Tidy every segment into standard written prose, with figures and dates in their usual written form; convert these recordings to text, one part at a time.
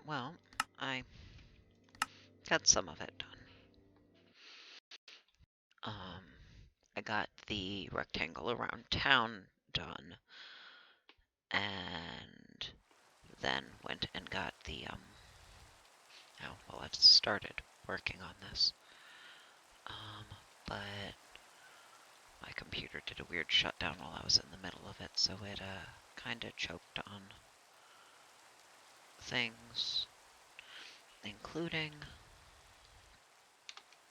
well, I got some of it done. I got the rectangle around town done, and then went and got the, I started working on this. But my computer did a weird shutdown while I was in the middle of it, so it, kinda choked on things, including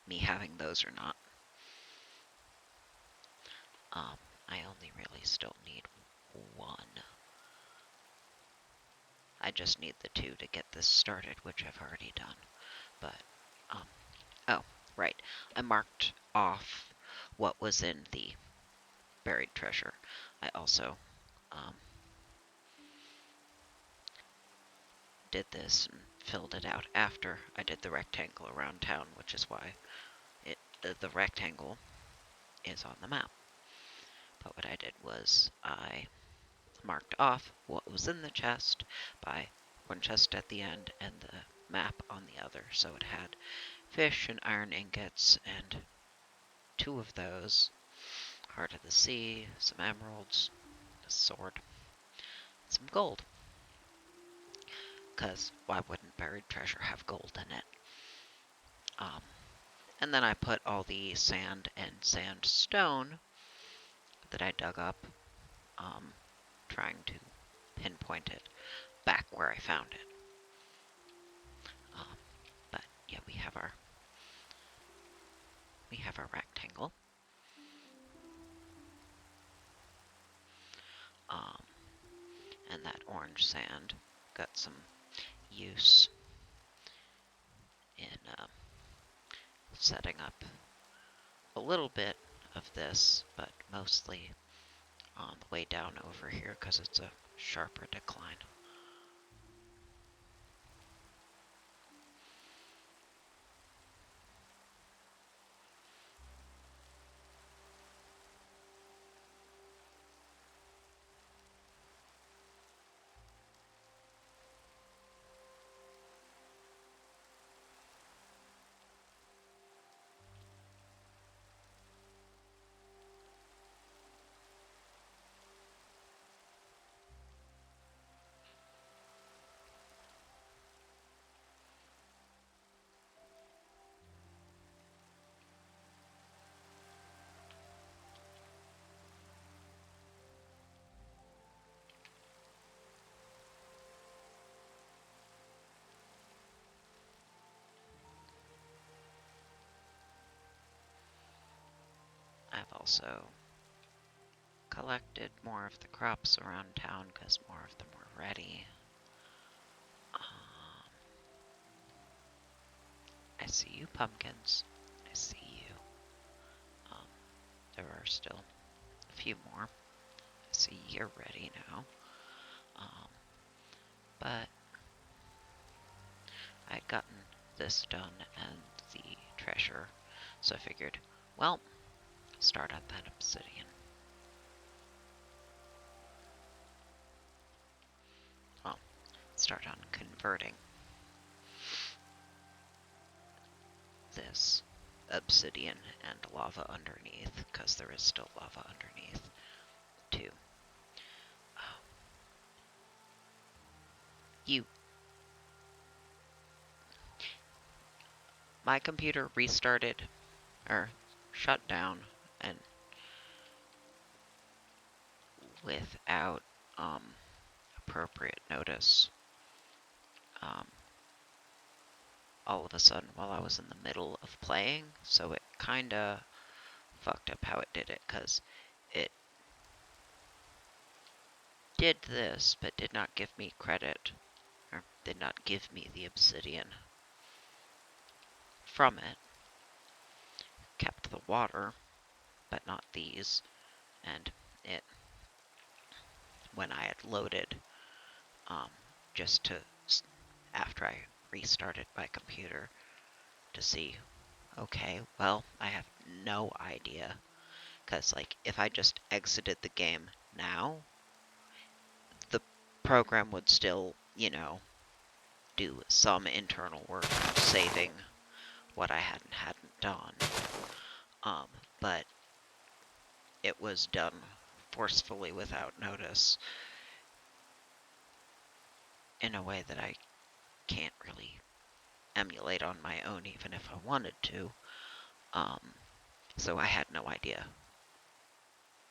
me having those or not. I only really still need one. I just need the two to get this started, which I've already done. But, oh, right. I marked off what was in the buried treasure. I also, did this and filled it out after I did the rectangle around town, which is why the rectangle is on the map. But what I did was I marked off what was in the chest by one chest at the end and the map on the other. So it had fish and iron ingots and two of those, heart of the sea, some emeralds, a sword, some gold. Because why wouldn't buried treasure have gold in it? And then I put all the sand and sandstone that I dug up, trying to pinpoint it back where I found it. But yeah, we have our rectangle. And that orange sand got some use in setting up a little bit of this, but mostly on the way down over here because it's a sharper decline. I've also collected more of the crops around town because more of them were ready. I see you, pumpkins. I see you. There are still a few more. I see you're ready now. But I'd gotten this done and the treasure, so I figured, well, start on that obsidian. Well, start on converting this obsidian and lava underneath, because there is still lava underneath, too. My computer restarted, or shut down, and without appropriate notice, all of a sudden while I was in the middle of playing, so it kinda fucked up how it did it, because it did this, but did not give me credit, or did not give me the obsidian from it. Kept the water, but not these, and it, when I had loaded, just to, after I restarted my computer to see, okay, well, I have no idea, because, like, if I just exited the game now, the program would still, do some internal work saving what I hadn't done. But it was done forcefully without notice in a way that I can't really emulate on my own, even if I wanted to. So I had no idea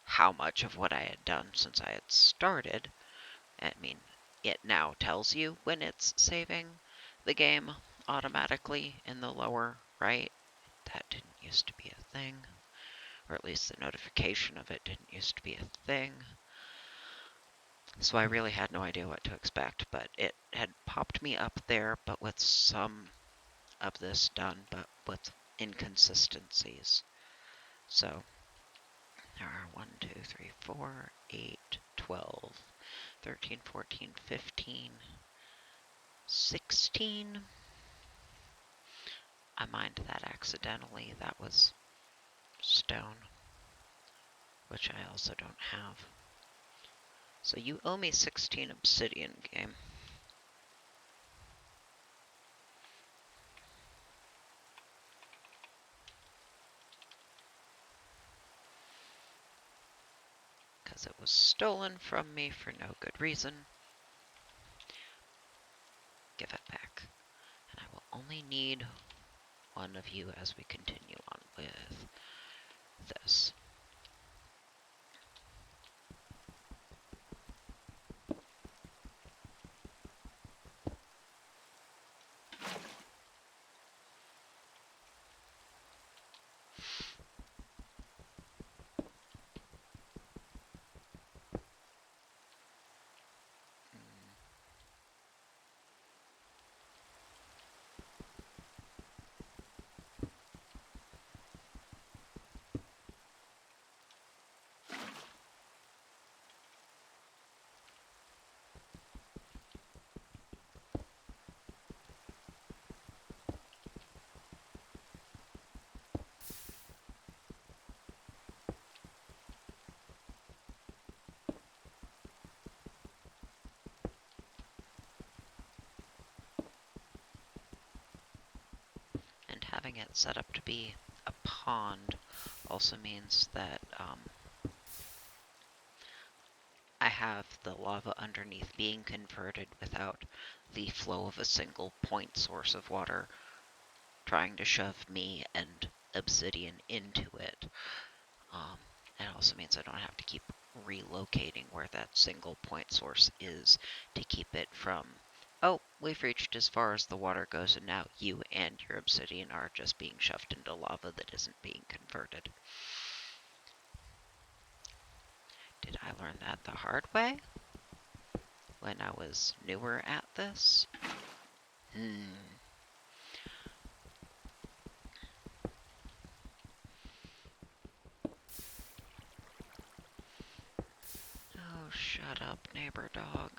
how much of what I had done since I had started. I mean, it now tells you when it's saving the game automatically in the lower right. That didn't used to be a thing. Or at least the notification of it didn't used to be a thing. So I really had no idea what to expect, but it had popped me up there, but with some of this done, but with inconsistencies. So there are 1, 2, 3, 4, 8, 12, 13, 14, 15, 16. I mined that accidentally. That was stone, which I also don't have. So you owe me 16 obsidian, game. Because it was stolen from me for no good reason. Give it back. And I will only need one of you as we continue on with this. And having it set up to be a pond also means that I have the lava underneath being converted without the flow of a single point source of water trying to shove me and obsidian into it. It also means I don't have to keep relocating where that single point source is to keep it from, oh, we've reached as far as the water goes and now you and your obsidian are just being shoved into lava that isn't being converted. Did I learn that the hard way when I was newer at this? Oh, shut up, neighbor dog.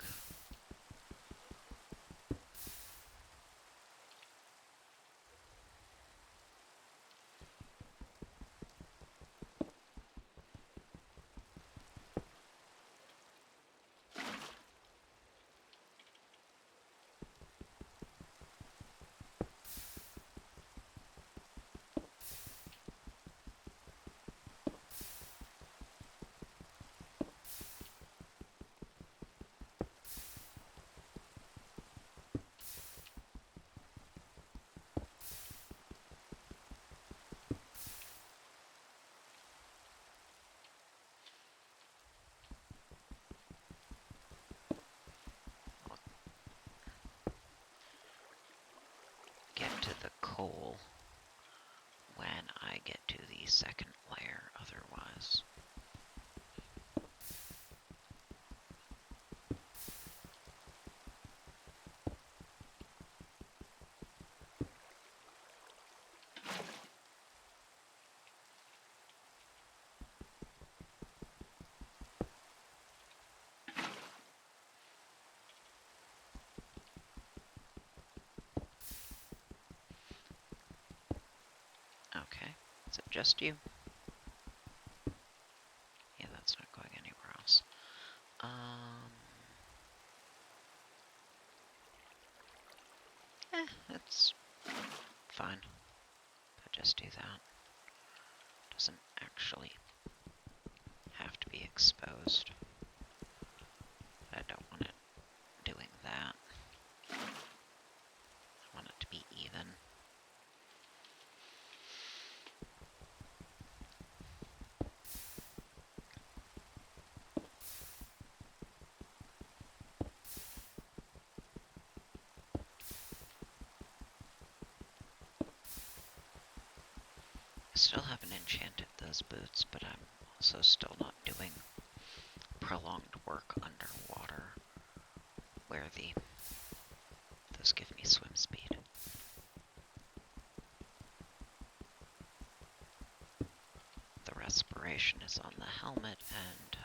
Get to the coal when I get to the second layer otherwise. Okay, is it just you? Yeah, that's not going anywhere else. it's fine. I just do that. Doesn't actually have to be exposed. I don't want it doing that. I want it to be even. I still haven't enchanted those boots, but I'm also still not doing prolonged work underwater where those give me swim speed. The respiration is on the helmet, and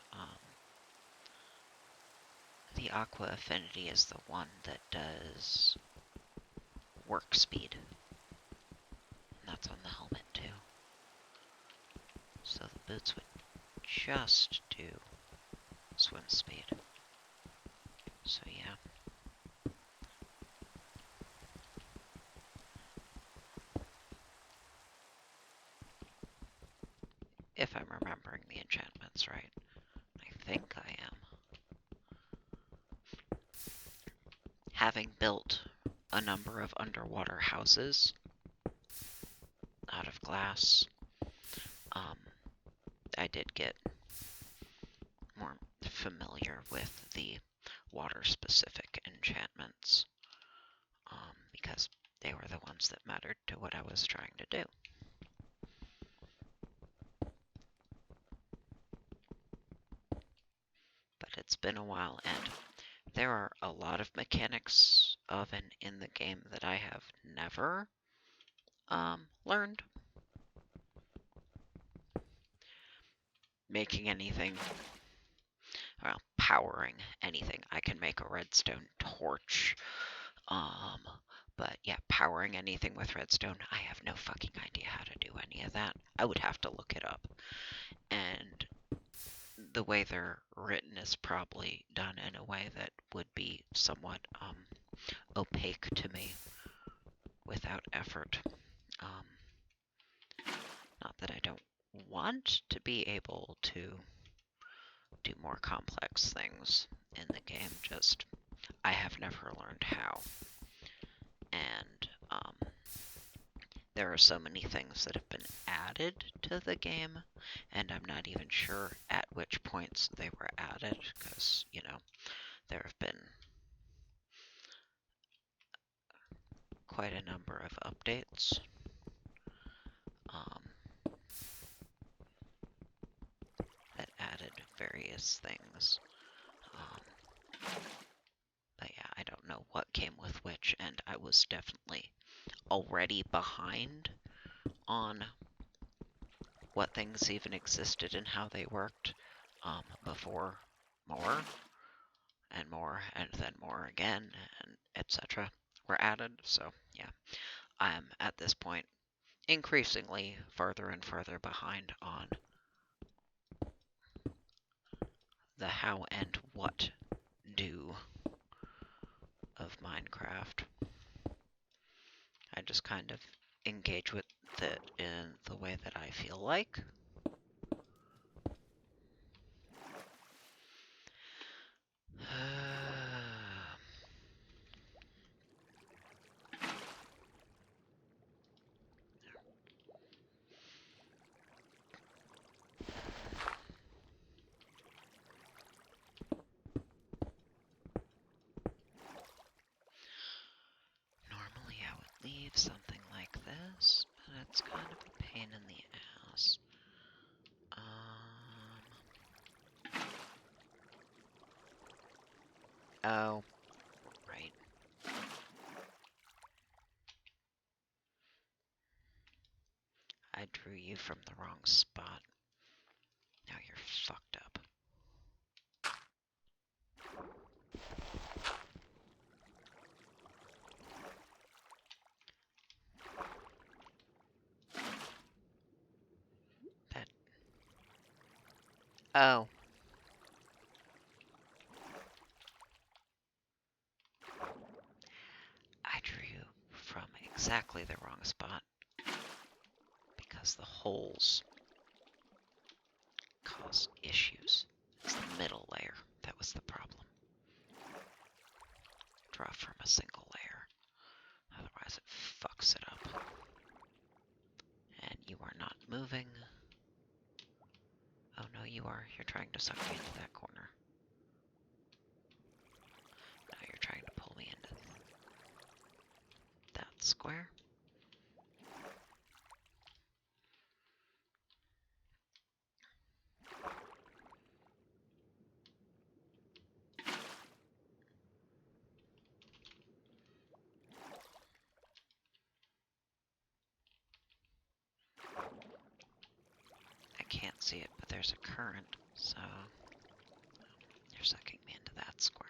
the aqua affinity is the one that does work speed. And that's on the helmet too. So the boots would just do swim speed. So yeah. If I'm remembering the enchantments right. I think I am. Having built a number of underwater houses out of glass, I did get more familiar with the water-specific enchantments, because they were the ones that mattered to what I was trying to do. But it's been a while, and there are a lot of mechanics of and in the game that I have never learned. Making anything, well, powering anything. I can make a redstone torch, but yeah, powering anything with redstone, I have no fucking idea how to do any of that. I would have to look it up. And the way they're written is probably done in a way that would be somewhat opaque to me without effort. Not that I don't want to be able to do more complex things in the game, just I have never learned how. And there are so many things that have been added to the game, and I'm not even sure at which points they were added, because, you know, there have been quite a number of updates. That added various things. But yeah, I don't know what came with which, and I was definitely already behind on what things even existed and how they worked before more and more and then more again and etc. were added. So yeah, I'm at this point increasingly further and further behind on the how and what do of Minecraft. I just kind of engage with it in the way that I feel like. Normally I would leave something like this, but it's kind of a pain in the ass. Oh, right. I drew you from the wrong spot. Now you're fucked up. That... Oh. I drew you exactly the wrong spot because the holes cause issues. It's the middle layer that was the problem. Draw from a single layer, otherwise it fucks it up. And you are not moving. Oh no, you are. You're trying to suck me into that corner. Now you're trying to pull me into that square. I can't see it, but there's a current, so you're sucking me into that square.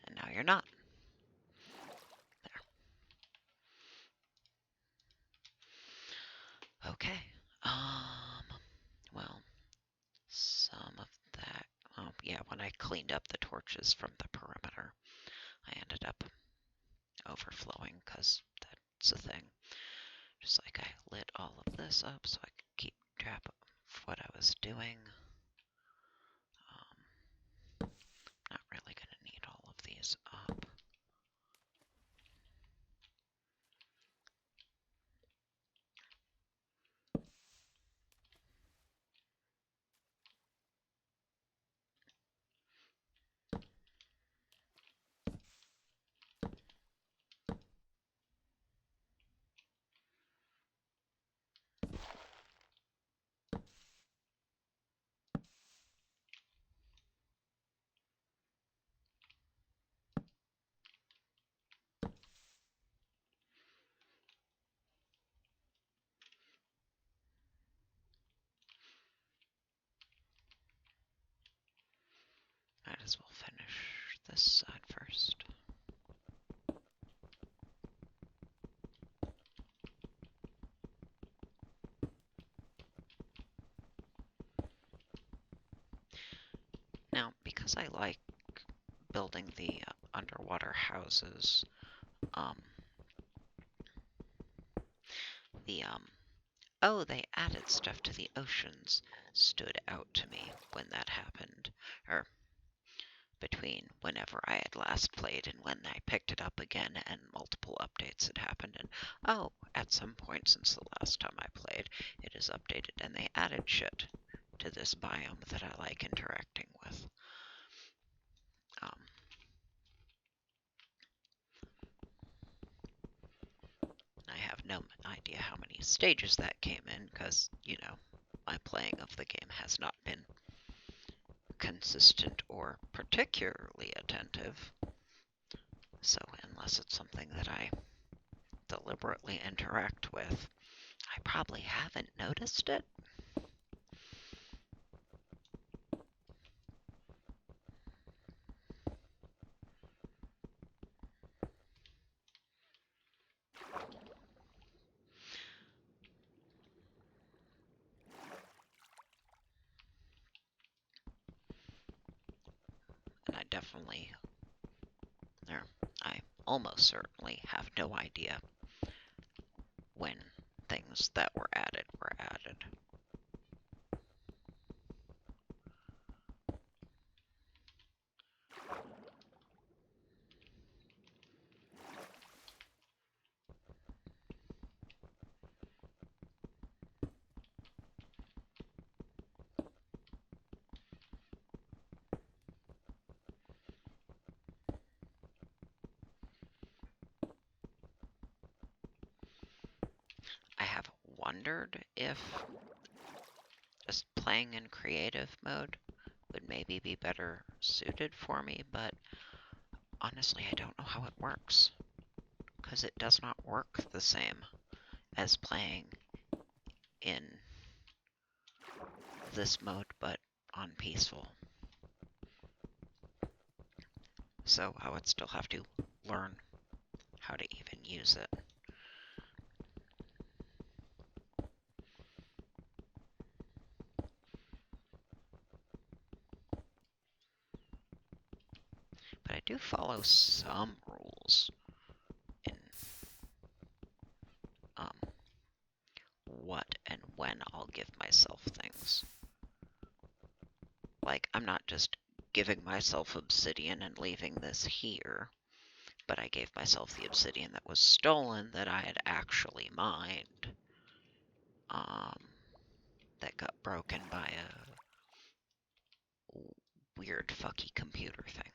And now you're not. There. Okay. Well, some of that. Oh, yeah, when I cleaned up the torches from the perimeter, I ended up overflowing because that's a thing. Just like I lit all of this up so I could keep track of what I was doing. Not really going to need all of these up. Might as well finish this side first. Now, because I like building the underwater houses, oh, they added stuff to the oceans stood out to me when that happened, or between whenever I had last played and when I picked it up again and multiple updates had happened. And oh, at some point since the last time I played, it is updated and they added shit to this biome that I like interacting with. I have no idea how many stages that came in because, you know, my playing of the game has not been consistent or particularly attentive. So unless it's something that I deliberately interact with, I probably haven't noticed it. And I definitely, or I almost certainly have no idea when things that were added were added. I have wondered if just playing in creative mode would maybe be better suited for me, but honestly, I don't know how it works, because it does not work the same as playing in this mode, but on peaceful. So I would still have to learn how to even use it. But I do follow some rules in what and when I'll give myself things. Like, I'm not just giving myself obsidian and leaving this here, but I gave myself the obsidian that was stolen that I had actually mined, that got broken by a weird fucky computer thing.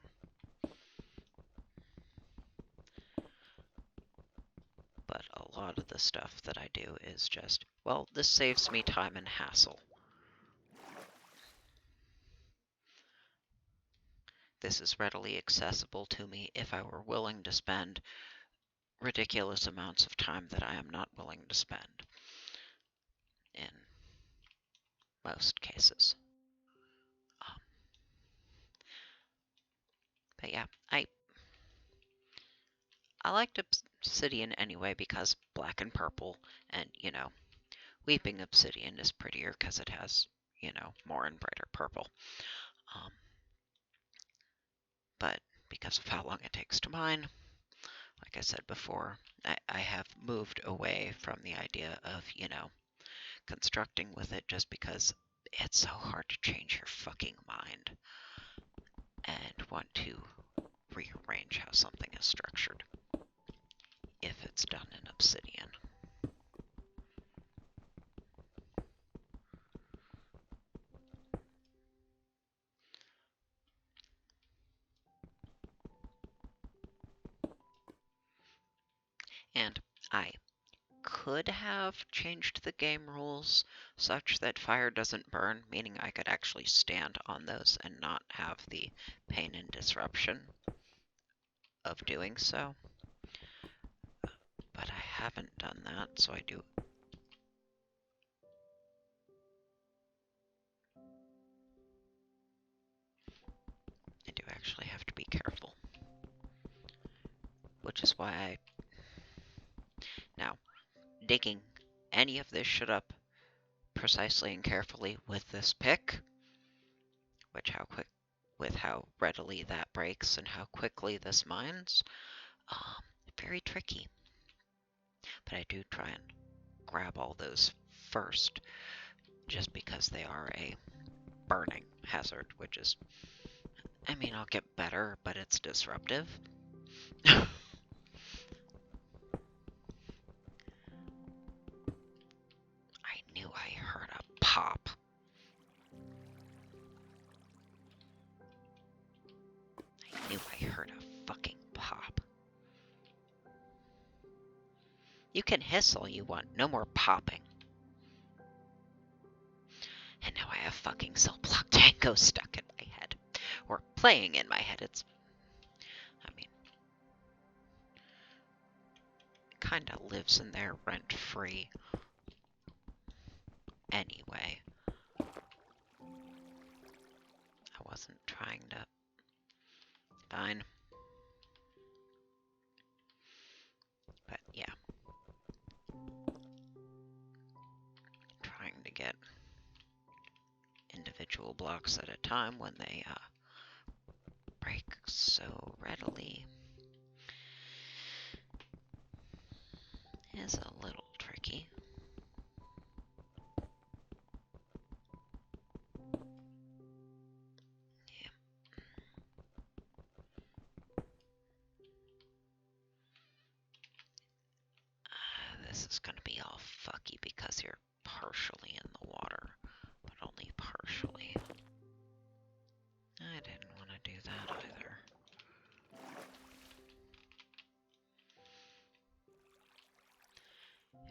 But a lot of the stuff that I do is just, well, this saves me time and hassle. This is readily accessible to me if I were willing to spend ridiculous amounts of time that I am not willing to spend in most cases. But yeah, I liked obsidian anyway because black and purple, and, you know, weeping obsidian is prettier because it has, you know, more and brighter purple. But because of how long it takes to mine, like I said before, I have moved away from the idea of, you know, constructing with it just because it's so hard to change your fucking mind and want to rearrange how something is structured if it's done in obsidian. And I could have changed the game rules such that fire doesn't burn, meaning I could actually stand on those and not have the pain and disruption of doing so. But I haven't done that, so I do actually have to be careful. Which is why I... Now, digging any of this shit up precisely and carefully with this pick, with how readily that breaks and how quickly this mines, very tricky. But I do try and grab all those first, just because they are a burning hazard, which is, I mean, I'll get better, but it's disruptive. I knew I heard a pop. I knew I heard a fucking pop. You can hiss all you want, no more popping. And now I have fucking Cell Block Tango stuck in my head. Or playing in my head. It's, I mean, it kinda lives in there rent-free. Anyway. I wasn't trying to... Fine. But yeah. Trying to get individual blocks at a time when they break so readily is a little tricky. Yeah. This is going to be all fucky because you're partially in the water, but only partially. I didn't want to do that either.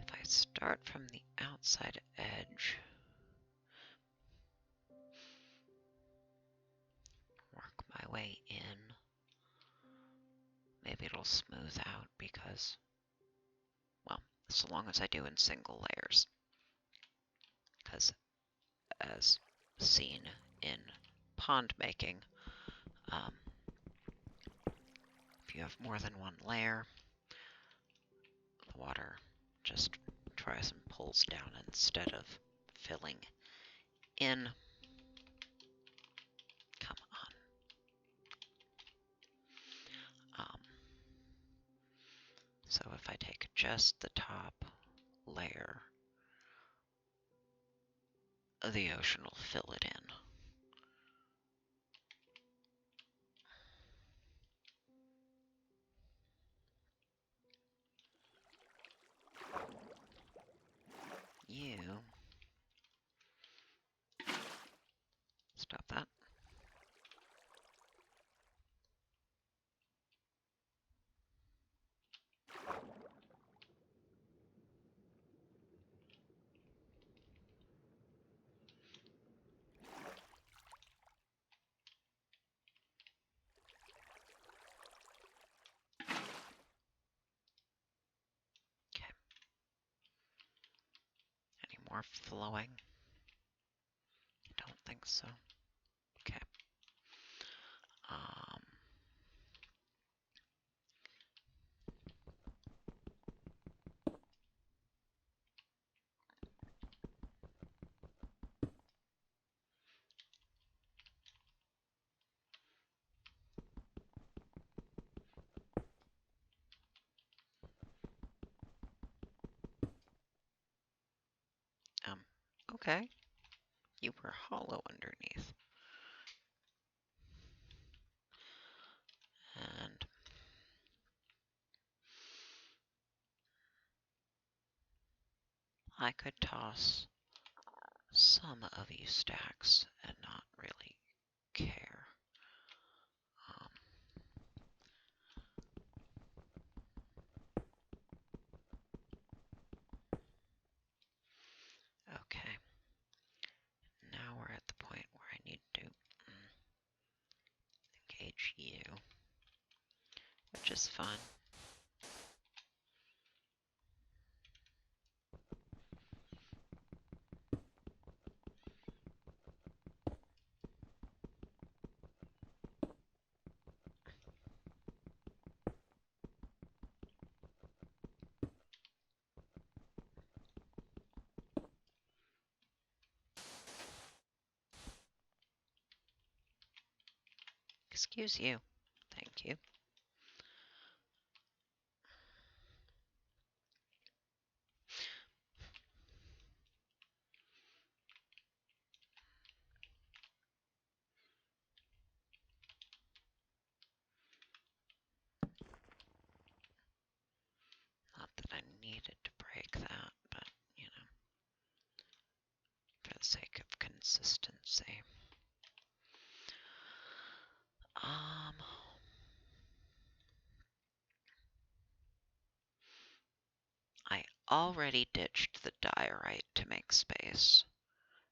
If I start from the outside edge, work my way in, maybe it'll smooth out because, well, so long as I do in single layers. Because as seen in pond making, if you have more than one layer, the water just tries and pulls down instead of filling in. Come on. if I take just the top layer, the ocean will fill it in. You stop that. Okay. Any more flowing? I don't think so. Okay. Um, um, okay. You were hollow underneath. And I could toss some of these stacks and not really care. Um, okay. Now we're at the point where I need to engage you, which is fun. Excuse you. Thank you. Not that I needed to break that, but, you know, for the sake of consistency. I already ditched the diorite to make space.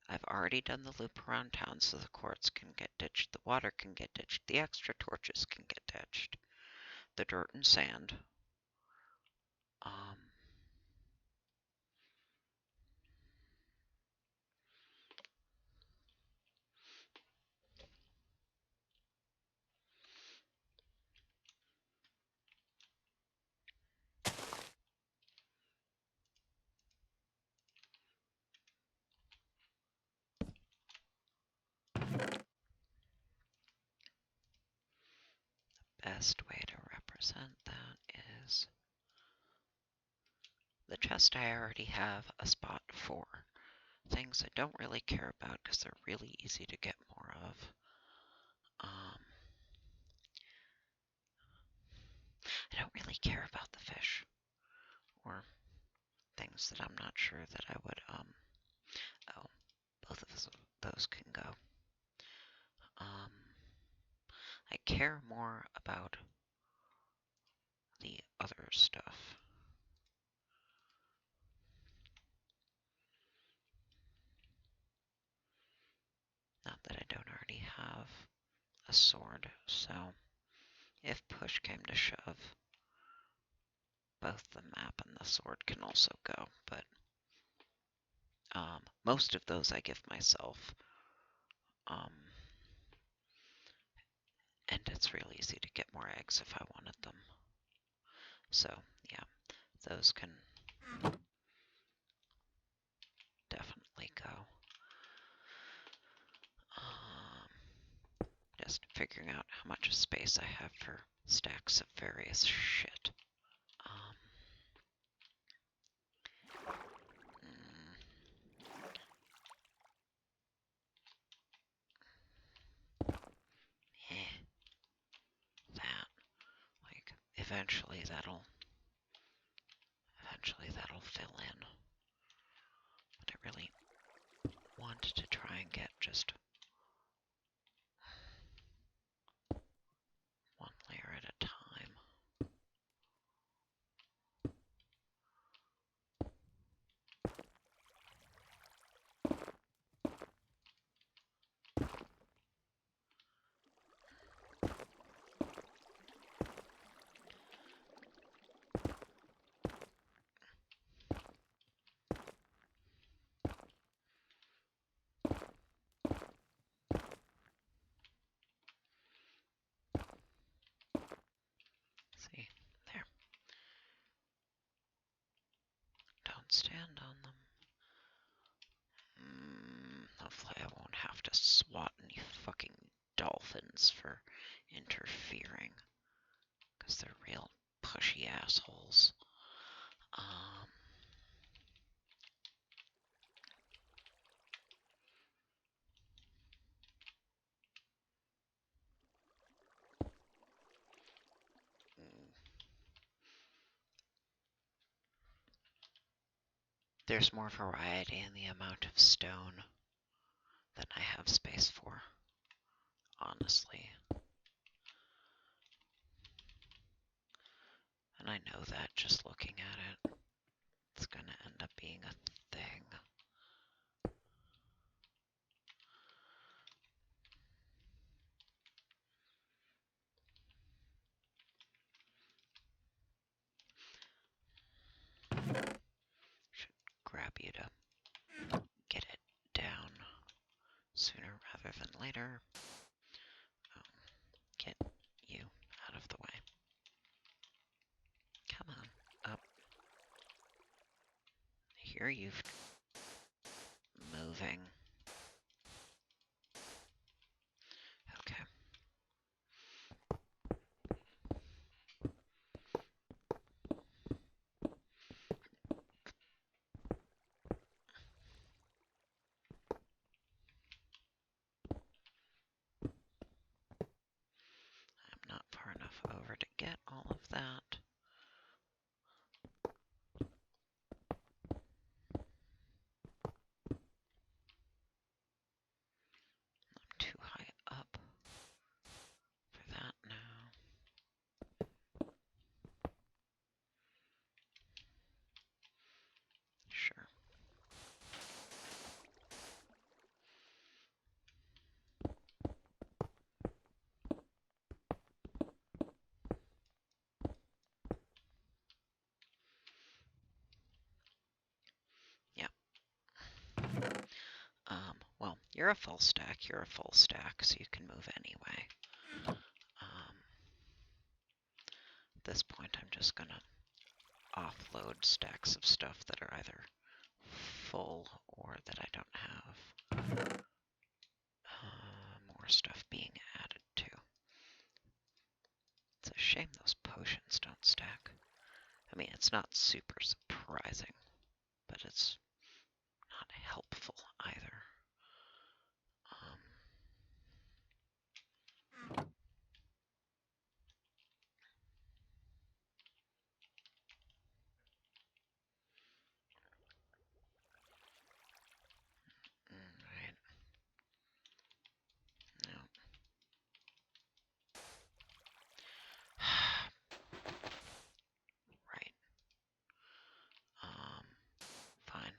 I've already done the loop around town so the quartz can get ditched, the water can get ditched, the extra torches can get ditched, the dirt and sand. Best way to represent that is the chest I already have a spot for. Things I don't really care about because they're really easy to get more of. I don't really care about the fish or things that I'm not sure that I would, oh, both of those can go. I care more about the other stuff. Not that I don't already have a sword, so if push came to shove, both the map and the sword can also go, but most of those I give myself. And it's real easy to get more eggs if I wanted them. So, yeah, those can definitely go. Just figuring out how much space I have for stacks of various shit. eventually that'll fill in. But I really want to try and get just one layer at a time. See, there. Don't stand on them. Hopefully I won't have to swat any fucking dolphins for interfering. Because they're real pushy assholes. There's more variety in the amount of stone than I have space for, honestly. And I know that just looking at it. It's gonna end up being a thing. Should grab you to get it down sooner rather than later. Get you out of the way. Come on, up. I hear you moving. Okay. I'm not far enough over to get all of that. I'm too high up for that now. Sure. Well, you're a full stack, so you can move anyway. At this point, I'm just gonna offload stacks of stuff that are either full or that I don't have more stuff being added to. It's a shame those potions don't stack. I mean, it's not super surprising, but it's not helpful either. Right. No. Right. Fine.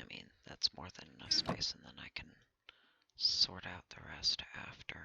mean, that's more than enough space, and then I can sort out the rest after.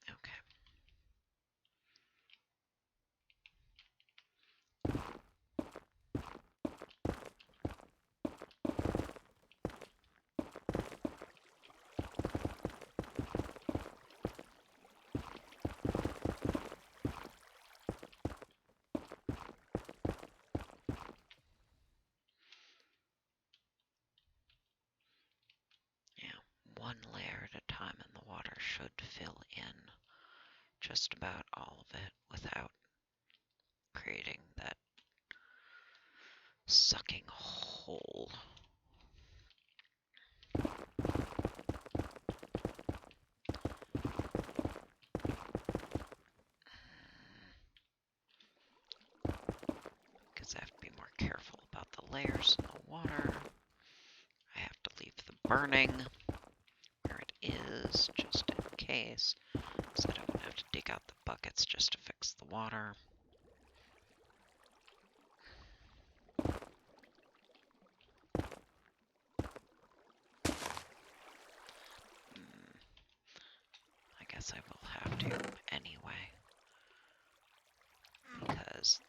Okay. Yeah, one layer at a time and the water should fill in just about all of it without creating that sucking hole. Because I have to be more careful about the layers in the water. I have to leave the burning where it is, just in case, so I don't have to dig out the buckets just to fix the water. I guess I will have to anyway, because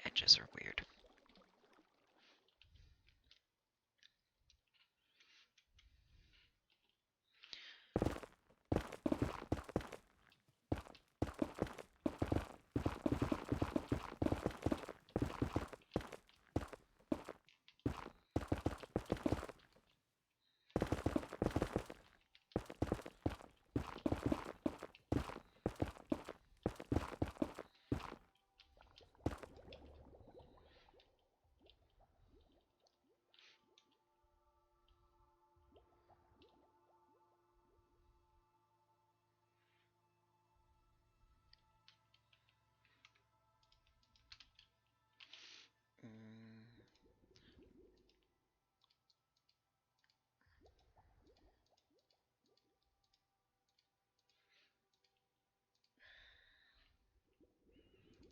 edges are weird.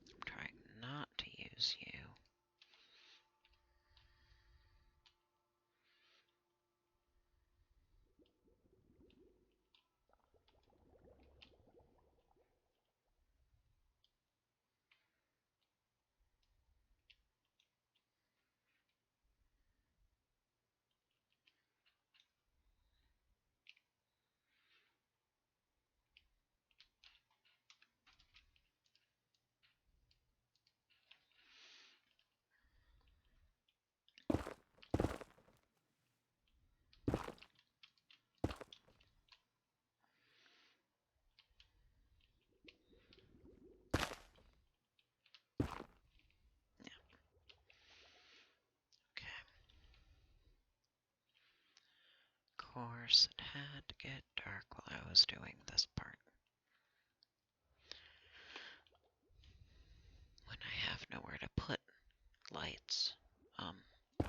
I'm trying not to use you. Of course, it had to get dark while I was doing this part. When I have nowhere to put lights.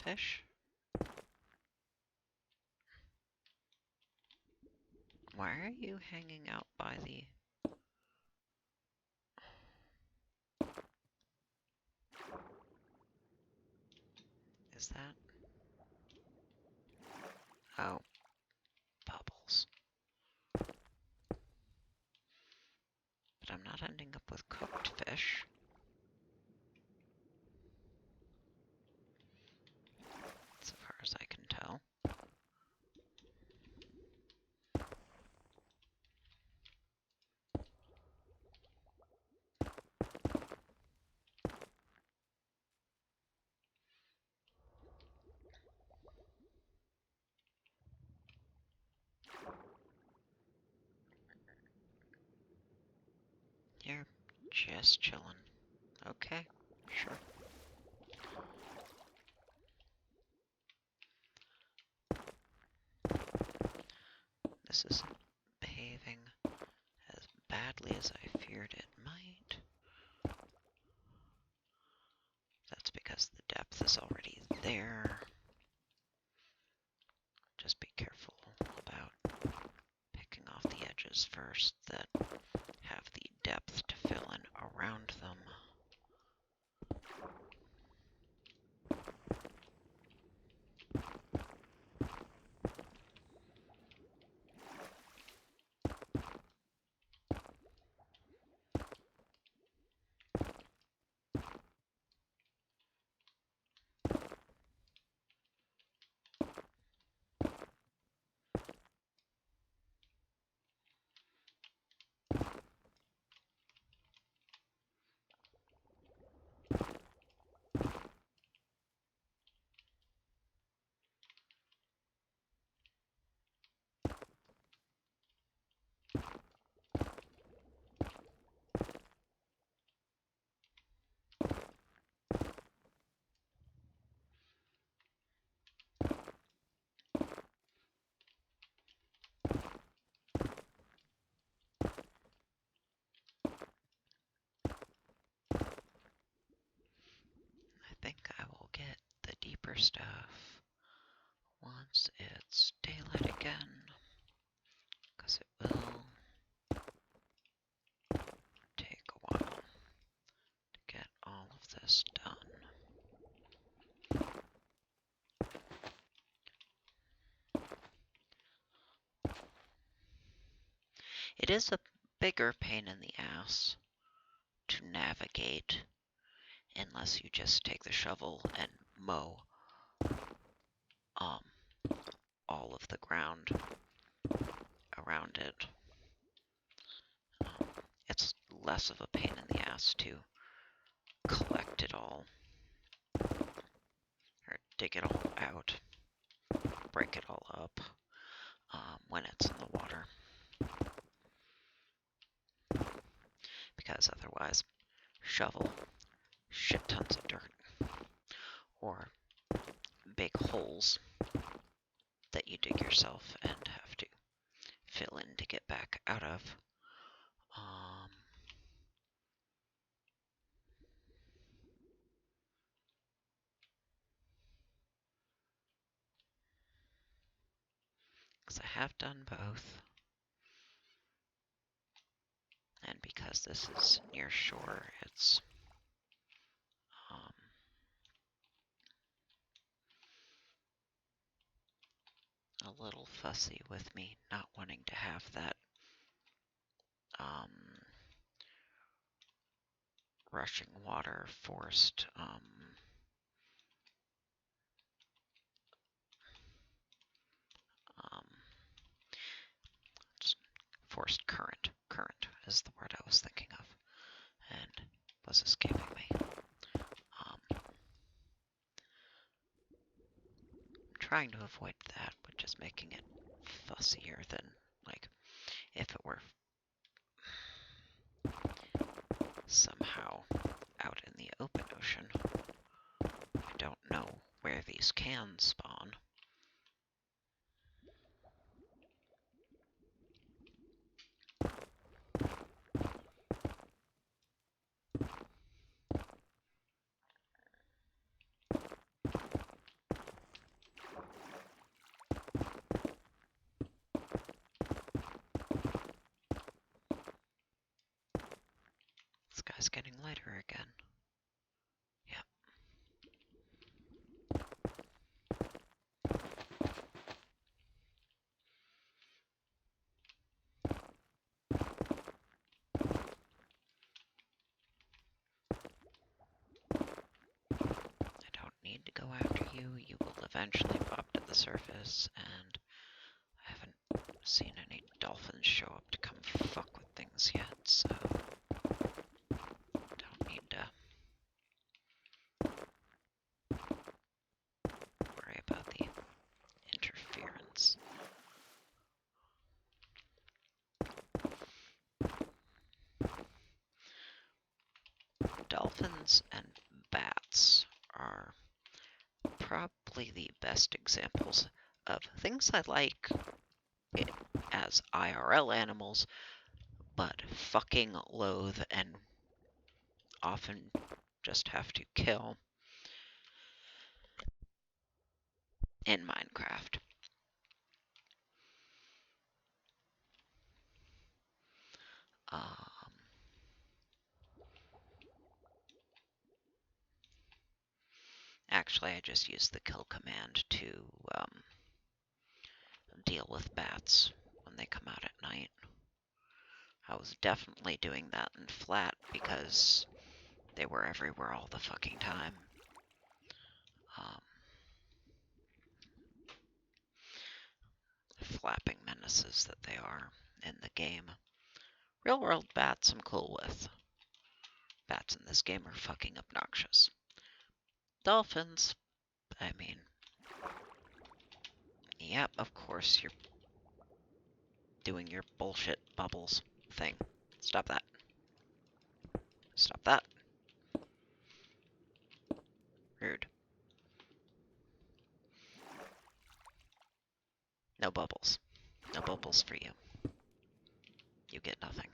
Fish? Why are you hanging out by the... Is that... Oh, bubbles. But I'm not ending up with cooked fish. So far as I can tell. Just chilling. Okay, sure. This isn't behaving as badly as I feared it might. That's because the depth is already there. Just be careful about picking off the edges first that have the depth to fill in around them. I think I will get the deeper stuff once it's daylight again, because it will take a while to get all of this done. It is a bigger pain in the ass to navigate unless you just take the shovel and mow all of the ground around it. It's less of a pain in the ass to collect it all, or dig it all out, break it all up when it's in the water. Because otherwise, shovel shit tons of dirt, or big holes that you dig yourself and have to fill in to get back out of. Because I have done both, and because this is near shore, it's a little fussy with me not wanting to have that rushing water forced forced current. Current is the word I was thinking of, and was escaping me. I'm trying to avoid that, but just making it fussier than, like, if it were somehow out in the open ocean. I don't know where these can spawn. The sky's getting lighter again. Yep. I don't need to go after you. You will eventually pop to the surface, and I haven't seen any dolphins show up to come fuck with things yet, so don't need to worry about the interference. dolphins and bats are probably the best examples of things I like as IRL animals, but fucking loathe and often just have to kill in Minecraft. Actually, I just used the kill command to deal with bats when they come out at night. I was definitely doing that in flat because they were everywhere all the fucking time. Flapping menaces that they are in the game. Real world bats I'm cool with. Bats in this game are fucking obnoxious. Dolphins, I mean, yep, of course you're doing your bullshit bubbles thing. Stop that. Stop that. Rude. No bubbles. No bubbles for you. You get nothing.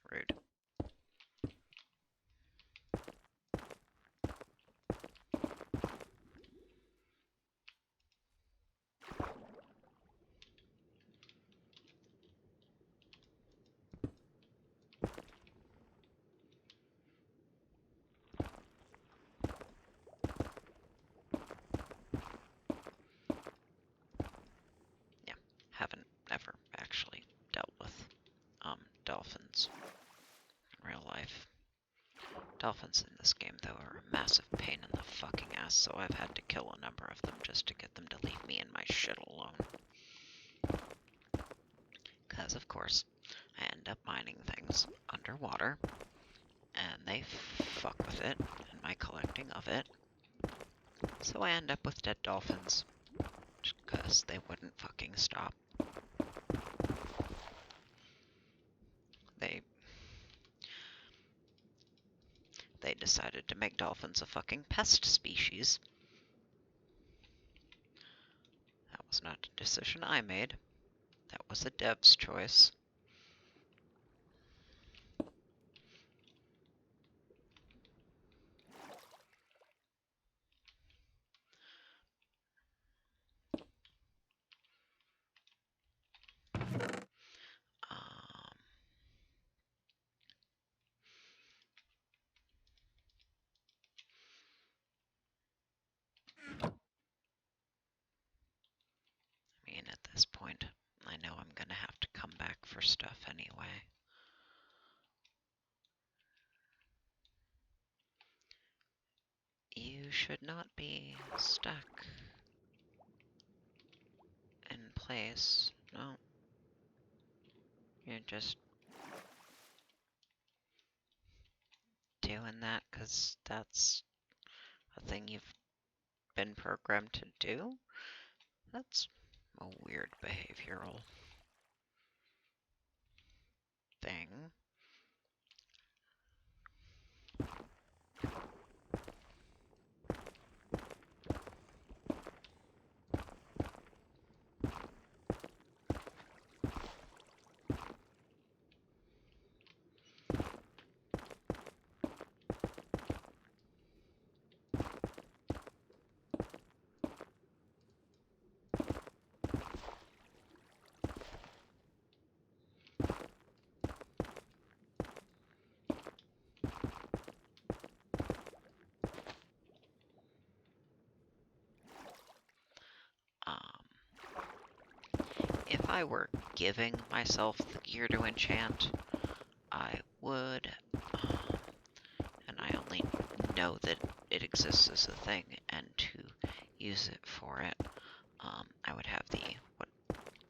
Rude. Yeah, haven't ever actually dealt with dolphins in real life. Dolphins in this game, though, are a massive pain in the fucking ass, so I've had to kill a number of them just to get them to leave me and my shit alone. Because, of course, I end up mining things underwater, and they fuck with it, and my collecting of it. So I end up with dead dolphins, just because they wouldn't fucking stop. They decided to make dolphins a fucking pest species. That was not a decision I made. That was a dev's choice. I mean, at this point, I know I'm gonna have to come back for stuff anyway. You should not be stuck in place. No. You're just doing that because that's a thing you've been programmed to do? That's a weird behavioral thing. If I were giving myself the gear to enchant, I would, and I only know that it exists as a thing, and to use it for it, I would have the, what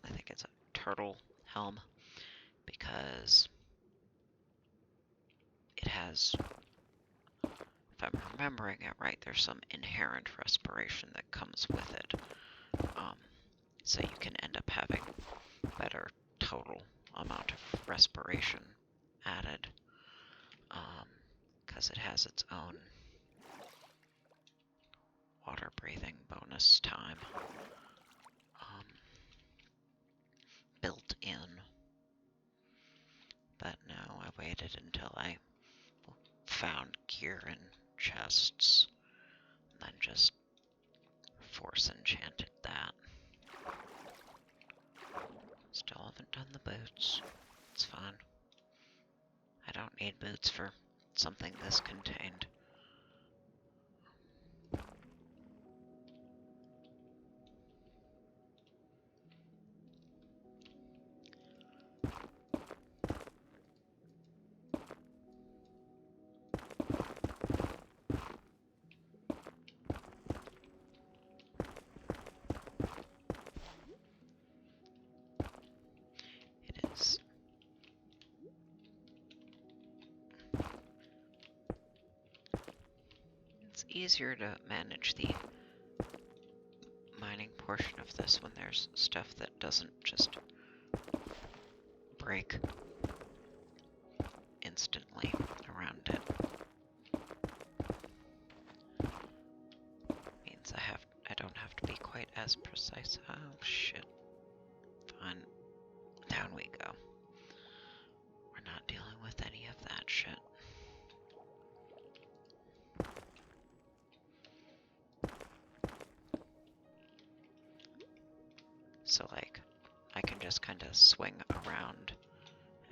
I think it's a turtle helm, because it has, if I'm remembering it right, there's some inherent respiration that comes with it. so you can end up having better total amount of respiration added, because it has its own water breathing bonus time built in. But no, I waited until I found gear in chests, and then just force enchanted that. Still haven't done the boots. It's fine. I don't need boots for something this contained. It is. It's easier to manage the mining portion of this when there's stuff that doesn't just break instantly around it. Means I don't have to be quite as precise. Oh shit. Fine. Down we go. We're not dealing with any of that shit. So like, I can just kind of swing around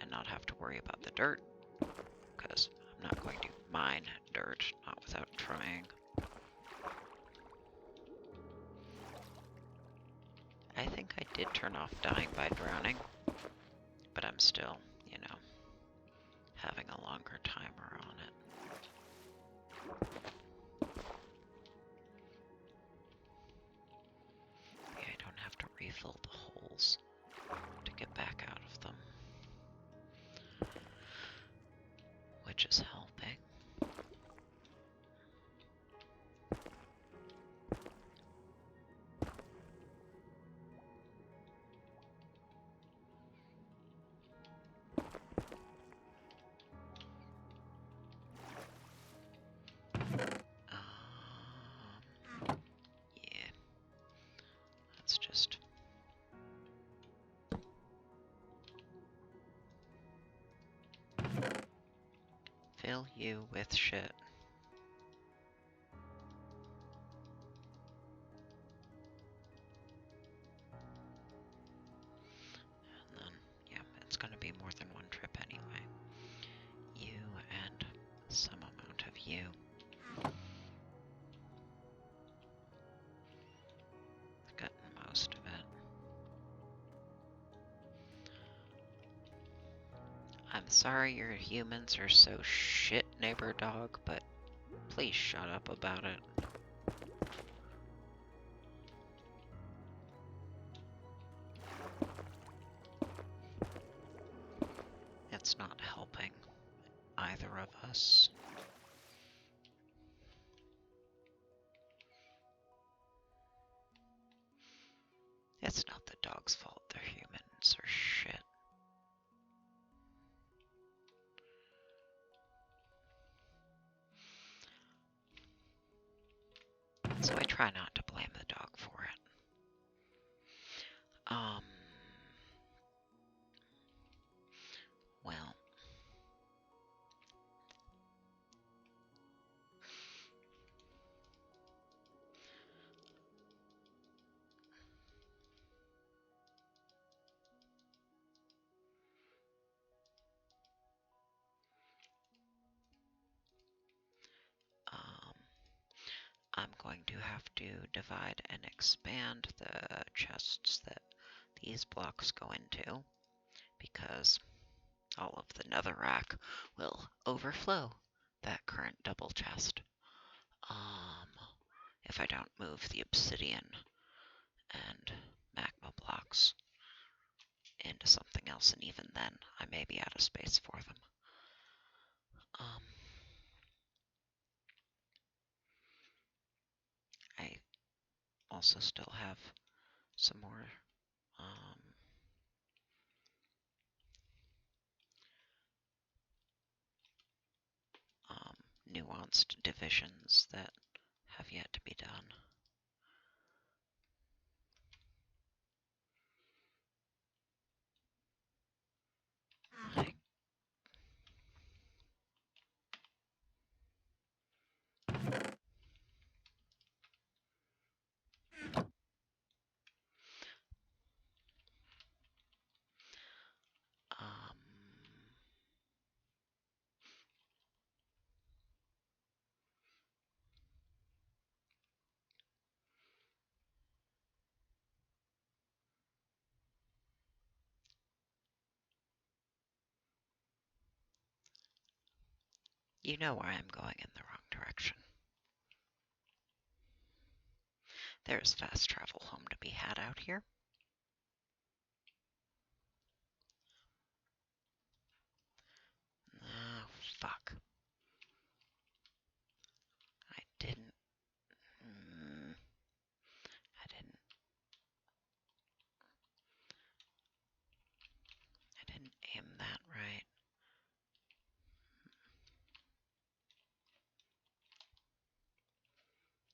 and not have to worry about the dirt, because I'm not going to mine dirt, not without trying. I think I did turn off dying by drowning, but I'm still, you know, having a longer timer on it. Maybe I don't have to refill the holes to get back out of them, which is helping. Yeah. Let's just fill you with shit. And then, yeah, it's gonna be more than one trip anyway. You and some amount of you. I've gotten most of it. I'm sorry your humans are so shit, neighbor dog, but please shut up about it. It's not helping either of us. It's not the dog's fault, their humans are shit. So I try not to blame the dog for it. Well, I'm going to have to divide and expand the chests that these blocks go into, because all of the netherrack will overflow that current double chest. If I don't move the obsidian and magma blocks into something else, and even then, I may be out of space for them. I also still have some more nuanced divisions that have yet to be done. Like, um, you know why I'm going in the wrong direction. There is fast travel home to be had out here. Oh, fuck. I didn't. I didn't. I didn't aim that right.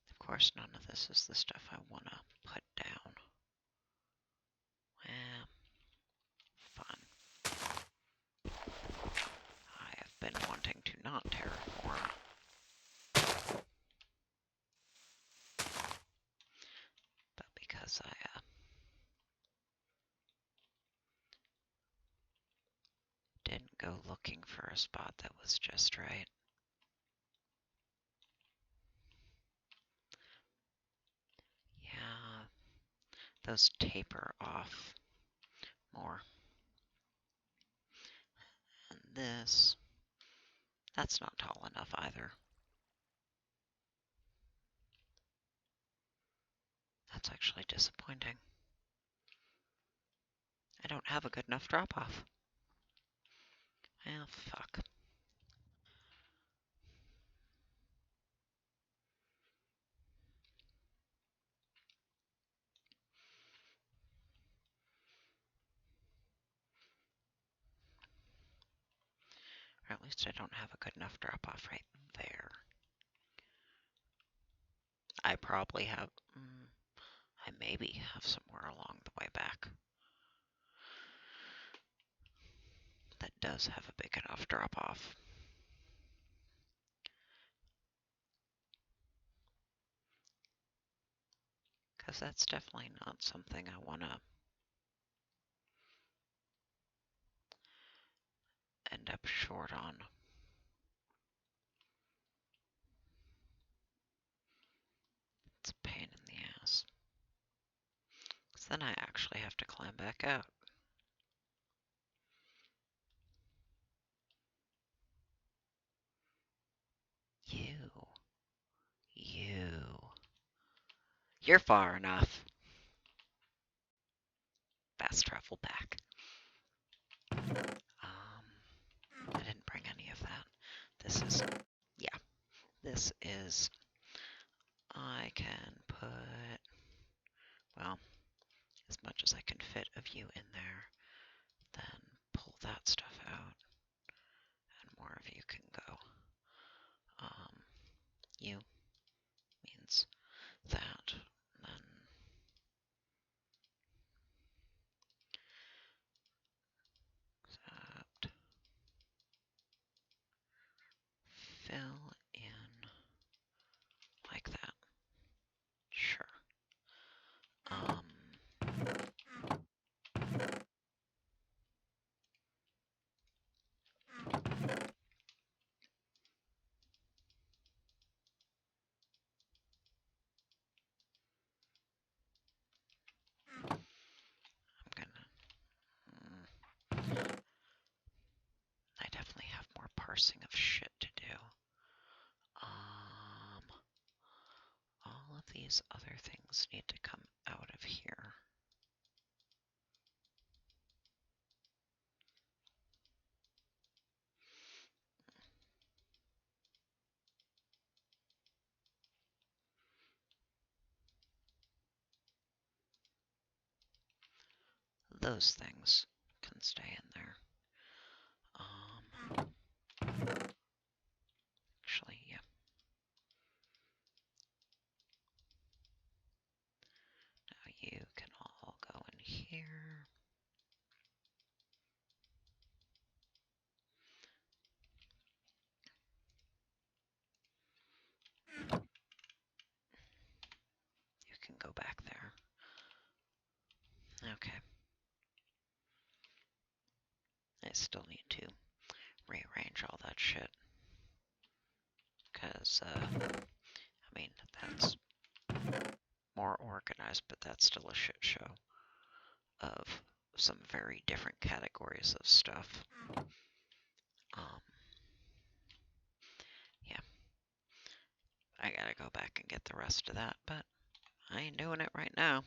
Of course, none of this is the stuff I want to put down. Well, fun. I have been wanting to not terraform. But because I didn't go looking for a spot that was just right. Yeah, those taper off more. And this, that's not tall enough either. That's actually disappointing. I don't have a good enough drop-off. Well, fuck. Or at least I don't have a good enough drop-off right there. I probably have... I maybe have somewhere along the way back that does have a big enough drop-off. Because that's definitely not something I want to end up short on. It's a pain in the ass. Because then I actually have to climb back out. You're far enough. Fast travel back. I didn't bring any of that. This is, yeah, this is, I can put, well, as much as I can fit of you in there, then pull that stuff out, and more of you can go. You means that, then that, fill in like that. Sure. I definitely have more parsing of shit to do. All of these other things need to come out of here. those things can stay in there. Actually, yeah. Now you can all go in here. You can go back there. Okay. I still need to rearrange all that shit. Because, I mean, that's more organized, but that's still a shit show of some very different categories of stuff. Yeah. I gotta go back and get the rest of that, but I ain't doing it right now.